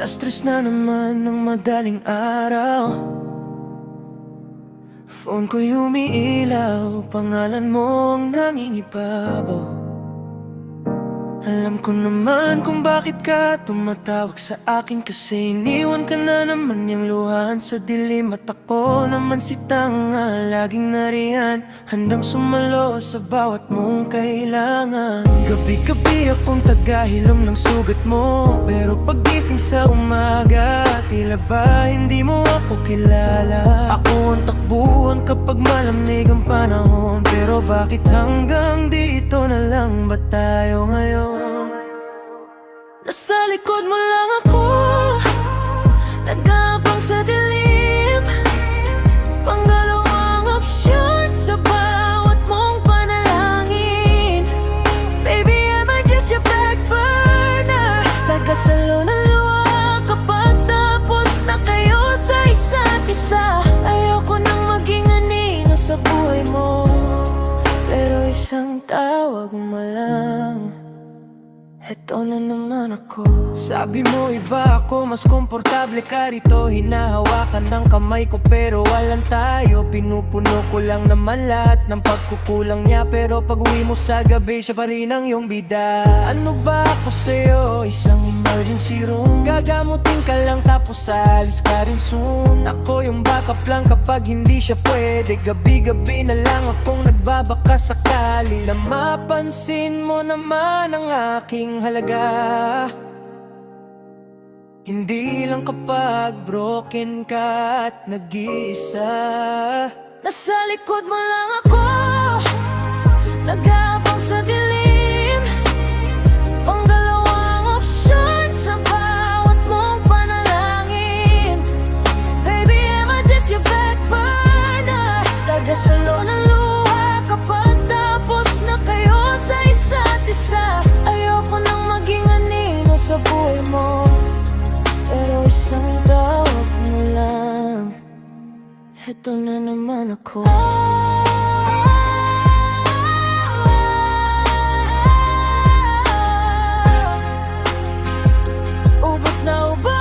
Stress na naman ng madaling araw. Phone ko'y umiilaw, pangalan mo ang nangingibabaw. Alam ko naman kung bakit ka tumatawag sa akin, kasi iniwan ka na naman yung luhan sa dilim. At ako naman si tanga, laging nariyan, handang sumalo sa bawat mong kailangan. Gabi-gabi akong tagahilom ng sugat mo, pero paggising sa umaga, tila ba hindi mo ako kilala. Ako ang takbuhan kapag malamig ang panahon, pero bakit hanggang dito na lang ba tayo ngayon? Nasa likod mo lang ako, nag-aabang sa dilim, panggalawang opsyon sa bawat mong panalangin. Baby, am I just your back burner? Nagkasalo ng luha kapag tapos na kayo sa isa't isa. Ayoko nang maging anino sa buhay mo, pero isang tawag mo lang, eto na naman ako. Sabi mo iba ako, mas komportable ka rito. Hinahawakan ng kamay ko pero walang tayo. Pinupuno ko lang naman lahat ng pagkukulang niya, pero pag uwi mo sa gabi, siya pa rin ang iyong bida. Ano ba ako sa'yo? Isang emergency room, gagamutin ka lang tapos alis ka rin soon. Ako yung backup lang kapag hindi siya pwede. Gabi-gabi na lang akong nagbabaka sakali na mapansin mo naman ang aking halaga. Hindi lang kapag broken ka at nag-iisa. Nasa likod mo lang ako, nag-aabang sa dilim, panggalawang opsyon sa bawat mong panalangin. Baby, am I just your back burner? Tagasalo ng luha kapag tapos na kayo sa isa't isa. Ayoko nang maging anino sa buhay mo, pero isang tawag mo lang, eto na naman ako. Ubos na ako.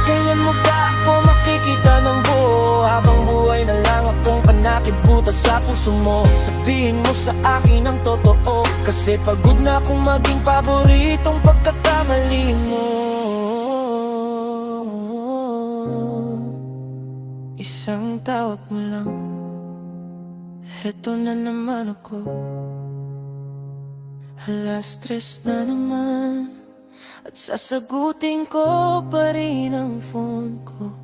Kailan mo ba ako makikita ng buo? Habang buhay na lang akong panakibutas sa puso mo. Sabihin mo sa akin ang totoo, kasi pagod na akong maging paboritong pagkakamali mo. Isang tawag mo lang, eto na naman ako. Hala, stress na naman, at sasagutin ko pa rin ang phone ko.